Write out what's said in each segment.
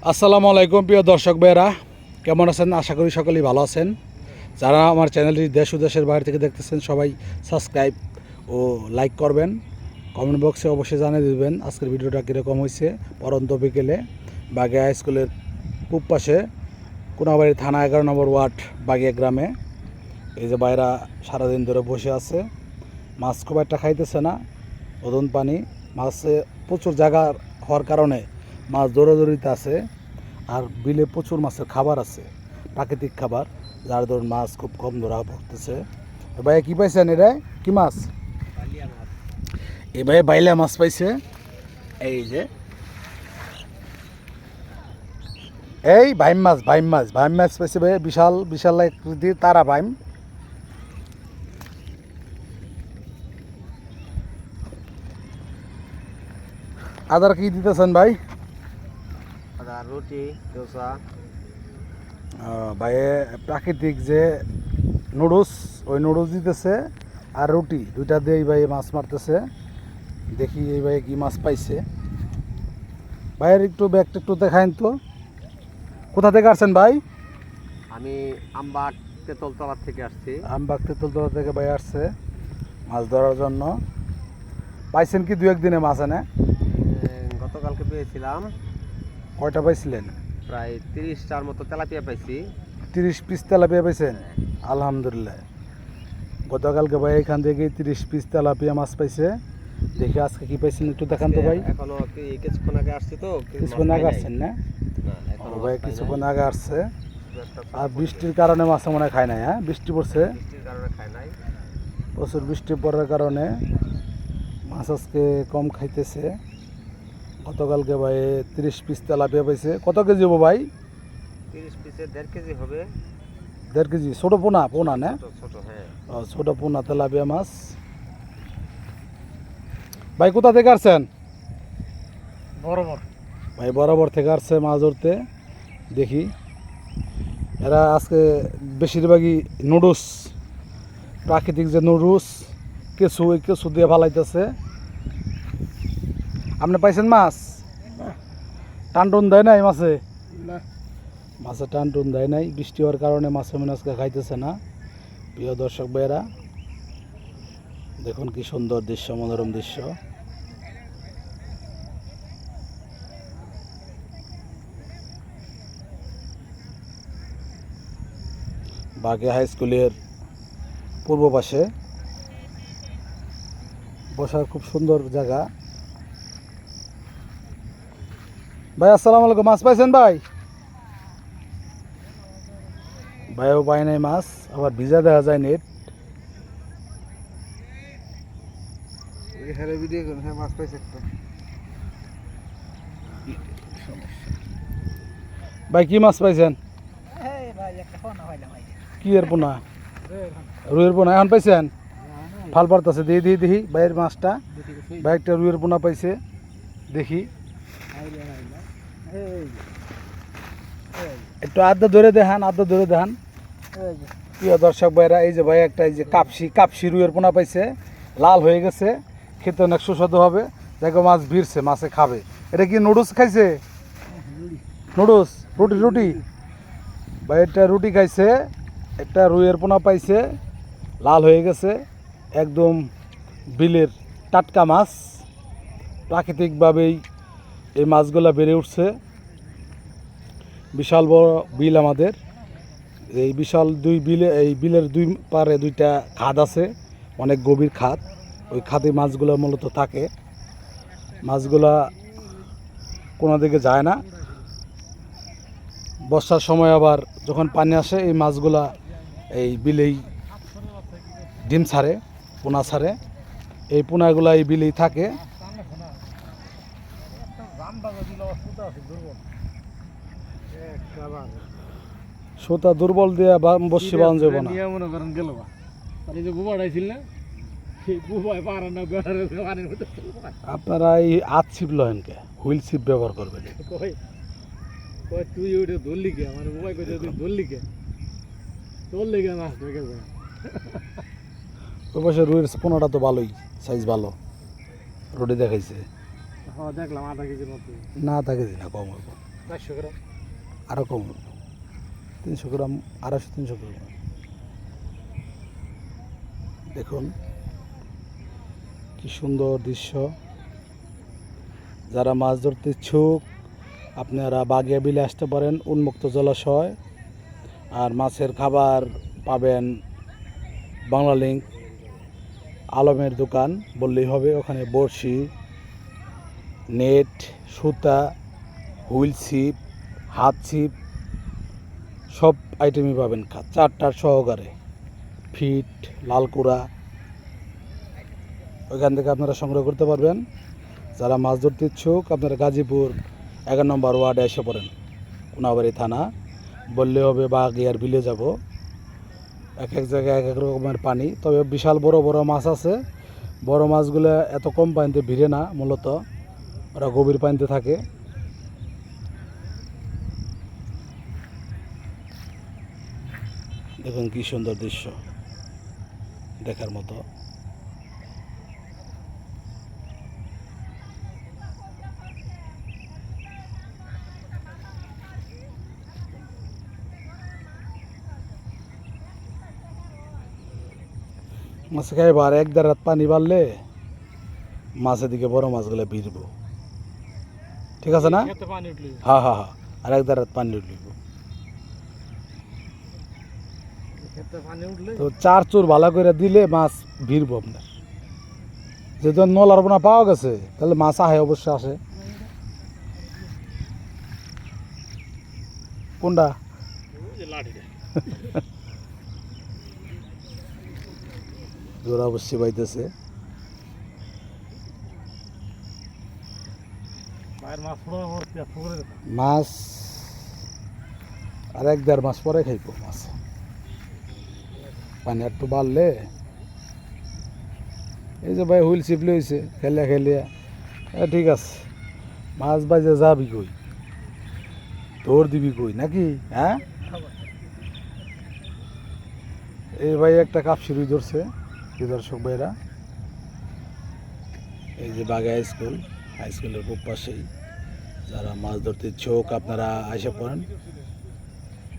আসসালামু আলাইকুম প্রিয় দর্শক ভাইয়েরা, কেমন আছেন? আশা করি সকলেই ভালো আছেন। যারা আমার চ্যানেলটি দেশ ও দেশের বাইরে থেকে দেখতেছেন সবাই সাবস্ক্রাইব ও লাইক করবেন। কমেন্ট বক্সে অবশ্যই জানিয়ে দেবেন আজকের ভিডিওটা কীরকম হয়েছে। পরন্ত বিকেলে বাগিয়া হাই স্কুলের পূব পাশে কোনাবাড়ি থানা 11 নম্বর ওয়ার্ড বাগিয়া গ্রামে এই যে বাইরা সারাদিন ধরে বসে আছে, মাছ খুব একটা খাইতেছে না, ওদন পানি মাছে প্রচুর জায়গা হওয়ার কারণে মাছ দৌড়াদৌড়িতে আছে। আর বিলে প্রচুর মাছের খাবার আছে, প্রাকৃতিক খাবার, যার ধরুন মাছ খুব কম ধরা পড়তেছে। ভাই কী পাইছেন? এটা কি মাছ? এ ভাই বাইলা মাছ পাইছে। এই যে এই ভাইম মাছ পাইছে ভাই, বিশাল বিশাল আকৃতির তারা ভাইম। আদার কি দিতেছেন ভাই? রুটি দোসা ভাই প্রাকৃতিক যে নুডলস, ওই নুডলস দিতেছে আর রুটি, দুইটা দিয়ে এই ভাই মাছ মারতেছে। দেখি এই ভাই কি মাছ পাইছে। ভাইয়ের একটু ব্যাগটা একটু দেখাইন তো। কোথা থেকে আসছেন ভাই? আমি আমবাগ তেঁতুলতলা থেকে আসছি। আমবাগ তেঁতুলতলা থেকে ভাই আসছে মাছ ধরার জন্য। পাইছেন কি দু একদিনে মাছ এনে? গতকালকে পেয়েছিলাম। কয়টা পাইছিলেন? প্রায় 30টার মতো তেলাপিয়া পাইছি। 30 পিস তেলাপিয়া পাইছেন? আলহামদুলিল্লাহ। গতকালকে ভাই এখান থেকে 30 পিস তেলাপিয়া মাছ পাইছে। দেখি আজকে কি পাইছেন একটু দেখান তো ভাই। এখনো কিছুক্ষণ আগে আসছি তো, কিছুক্ষণ আগে আসছেন না? ভাই কিছুক্ষণ আগে আসছে। আর বৃষ্টির কারণে মাছ মনে হয় খায় নাই। হ্যাঁ, বৃষ্টি পড়ছে, বৃষ্টির কারণে খায় নাই। প্রচুর বৃষ্টি পড়ার কারণে মাছ আজকে কম খাইতেছে। গতকালকে ভাই 30 পিস তেলাপিয়া পাইছে। কত কেজি হবো ভাই? 30 পিসে 1.5 কেজি হবে। 1.5 কেজি? ছোটো পোনা পোনা না? ছোট হ্যাঁ। ছোটো পোনা তেলাপিয়া মাছ। ভাই কোথা থেকে আসছেন? বরাবর ভাই বরাবর থেকে আসছে মাছ ধরতে। দেখি এরা আজকে বেশিরভাগই নুডলস, প্রাকৃতিক যে নুডলস, কেঁচু, ওই কেঁচু দিয়ে ফালাইতেছে। আপনি পাইছেন মাছ? টান টুন দেয় নাই মাছে? মাছে টান টুন দেয় নাই, বৃষ্টি হওয়ার কারণে মাছে মনে আজকে খাইতেছে না। প্রিয় দর্শক ভাইয়েরা, দেখুন কি সুন্দর দৃশ্য, মনোরম দৃশ্য। বাগিয়া হাই স্কুলের পূর্ব পাশে বসার খুব সুন্দর জায়গা। ভাই আসসালামু আলাইকুম, মাছ পাইছেন ভাই? ভাইও পায় নাই মাছ, আবার ভিজা দেখা যায় নেট। মাছ পাইছে একটা। ভাই কি মাছ পাইছেন? কি এর পোনা? রুইয়ের পোনা এখন পাইছেন? ফাল পারতেছে, দিয়ে দিয়ে দেখি ভাইয়ের মাছটা। ভাই একটা রুইয়ের পোনা পাইছে, দেখি একটু আড্ডা ধরে দেখান, আড্ডা ধরে দেখান। প্রিয় দর্শক ভাইরা, এই যে ভাই একটা এই যে কাপসি রুইয়ের পোনা পাইছে, লাল হয়ে গেছে, খেতে অনেক সুস্বাদু হবে। দেখো মাছ ভিড়ছে, মাছে খাবে। এটা কি নুডলস খাইছে? নুডলস, রুটি রুটি ভাই একটা রুটি খাইছে, একটা রুইয়ের পোনা পাইছে, লাল হয়ে গেছে, একদম বিলের টাটকা মাছ। প্রাকৃতিকভাবেই এই মাছগুলা বেড়ে উঠছে। বিশাল বড় বিল আমাদের। এই বিশাল দুই বিলে, এই বিলের দুই পারে দুইটা খাদ আছে, অনেক গভীর খাদ। ওই খাদে মাছগুলো মূলত থাকে। মাছগুলা কোনো দিকে যায় না। বর্ষার সময় আবার যখন পানি আসে, এই মাছগুলা এই বিলেই ডিম ছাড়ে, পোনা ছাড়ে। এই পোনাগুলা এই বিলেই থাকে। সুতা দুর্বল দিয়ে বসি বান যাব না। আপনারা এই আত ছিপ লহেন কে, হুইল ছিপ ব্যবহার করবেন। তুই ওটা ধরলি কে? আমার মোবাইল করে তুই ধরলি কে? ধরলি কে মাছ ধরে? ওই পাশে রুইয়ের পোনাটা তো ভালোই, সাইজ ভালো, রোডে দেখাইছে। হ্যাঁ দেখলাম, আধা কেজির মতো। না, আধা কেজি না, কম হইব। 400 গ্রাম। আরও কম 300 গ্রাম 250-300 গ্রাম। দেখুন কি সুন্দর দৃশ্য। যারা মাছ ধরতে ইচ্ছুক আপনারা বাগিয়া বিলে আসতে পারেন, উন্মুক্ত জলাশয়। আর মাছের খাবার পাবেন বাংলা লিঙ্ক আলমের দোকান বললেই হবে। ওখানে বড়শি, নেট, সুতা, হুইল ছিপ, হাত ছিপ সব আইটেমই পাবেন 4টার সহকারে। ফিট, লালকুড়া ওইখান থেকে আপনারা সংগ্রহ করতে পারবেন। যারা মাছ ধরতে ইচ্ছুক আপনারা গাজীপুর 11 নম্বর ওয়ার্ডে এসে পড়েন, কোনাবাড়ি থানা বললে হবে। বাগিয়ার বিলে যাব। এক এক জায়গায় এক এক রকমের পানি, তবে বিশাল বড় বড় মাছ আছে। বড় মাছগুলো এত কম পানিতে ভিড়ে না, মূলত ওরা গভীর পানিতে থাকে। দেখুন কি সুন্দর দৃশ্য, দেখার মতো। মাছ খাইবার এক দেড় রাত পানি বাড়লে মাছের দিকে বড় মাছগুলো ভিড়ব, ঠিক আছে না? খেতে পানি উঠলে হ্যাঁ হ্যাঁ হ্যাঁ, আর এক দেড় রাত পানি উঠলিব। খেতে পানি উঠলে তো 4 চোর ভালো করে দিলে মাছ ভিড়ব আপনার। যেহেতু নলার বোনা পাওয়া গেছে তাহলে মাছ আহে, অবশ্যই আসে। কোনটা? ওই যে লাঠিটা। জোড়া অবশ্যই পাইতেছে। বাইরের মাছ পুরো ভর্তি আর পুকুরে যেতাম। মাছ আর এক দেড় মাস পরে খাইব মাছ, পানি একটু বাড়লে। এই যে ভাই হুইল ছিপ লইছে, খেলিয়া খেলিয়া ঠিক আছে। মাছ বাজে যাবি কই, তোর দিবি কই নাকি? হ্যাঁ, এই ভাই একটা কাপসিরুই ধরছে। কি দর্শক ভাইরা, এই যে বাগা স্কুল, হাই স্কুলের খুব পাশেই। যারা মাছ ধরতে ইচ্ছুক আপনারা এসে পড়েন,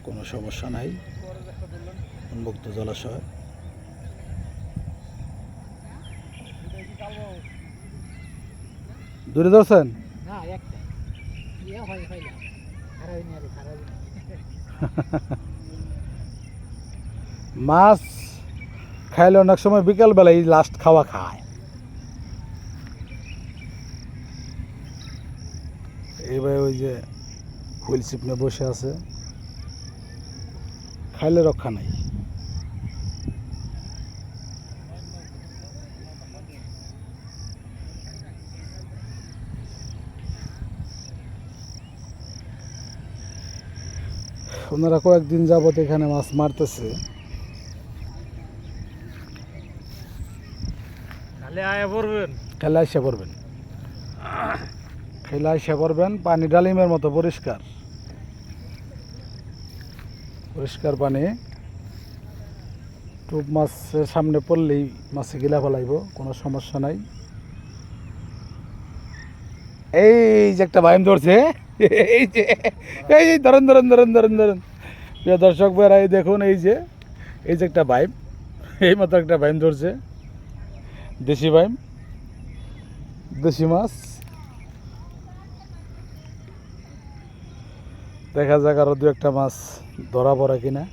কোনো সমস্যা নাই, উন্মুক্ত জলাশয়। দূরে ধরছেন? না একটা ইয়া হয় হয় না খারাপ নিয়ে খারাপ। মাছ খাইলে অনেক সময় বিকালবেলা এই লাস্ট খাওয়া খায়। এইবার ওই যে হুইল ছিপ নিয়ে বসে আছে, খাইলে রক্ষা নাই। ওনারা কয়েকদিন যাবত এখানে মাছ মারতেছে। খালি আয়া পড়বেন, খেলে আইসা পড়বেন, খেলে আইসা পড়বেন। পানি ডালিমের মতো পরিষ্কার, পরিষ্কার পানি। টোপ মাছের সামনে পড়লেই মাছে গিলা ফেলাইব, কোনো সমস্যা নাই। এই যে একটা বাইম ধরছে, এই যে এই যে ধরেন ধরেন ধরেন ধরেন ধরেন প্রিয় দর্শক ভাইরা, এই দেখুন এই যে একটা বাইম, এই মতো একটা বাইম ধরছে, দেশি বাইম, দেশি মাছ। দেখা যাক আরো 2-1টা মাছ ধরা পড়ে কিনা,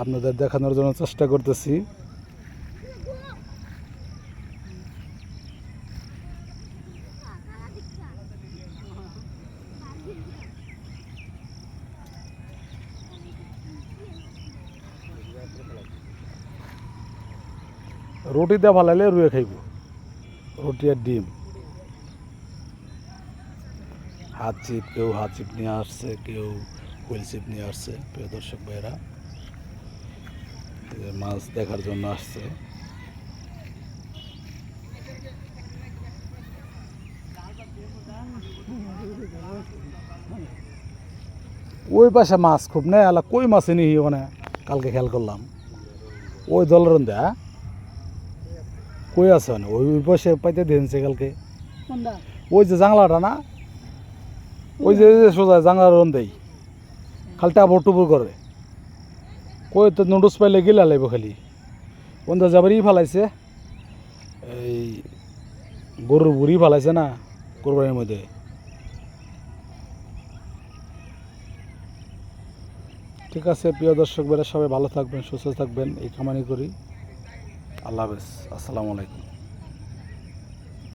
আপনাদের দেখানোর জন্য চেষ্টা করতেছি। রুটি দিয়ে ভালাইলে রুয়ে খাইব, রুটি আর ডিম। হাত ছিপ, কেউ হাত ছিপ নিয়ে আসছে, কেউ হুইল ছিপ নিয়ে আসছে। প্রিয় দর্শক ভাইরা, মাছ দেখার জন্য আসছে। ওই পাশে মাছ খুব নেই, আলা কই মাছ নিহি মানে কালকে খেয়াল করলাম। ওই দলের দেয়া কই আছে মানে ওই পাশে পাইতে দিয়েছে কালকে। ওই যে জাংলাটা না, ওই যে সোজা জাঙ্গার রন দেই খালি টাবর টুপুর করে কই তো নুডলস পাইলে গিলা লাগব খালি বন্ধা যাবারই ফালাইছে এই গরুর বুড়ি ফালাইছে না কোরবানির মধ্যে। ঠিক আছে প্রিয় দর্শক বেরা সবাই ভালো থাকবেন সুস্থ থাকবেন এই কামনা করি। আল্লাহ হাফেজ, আসসালামু আলাইকুম।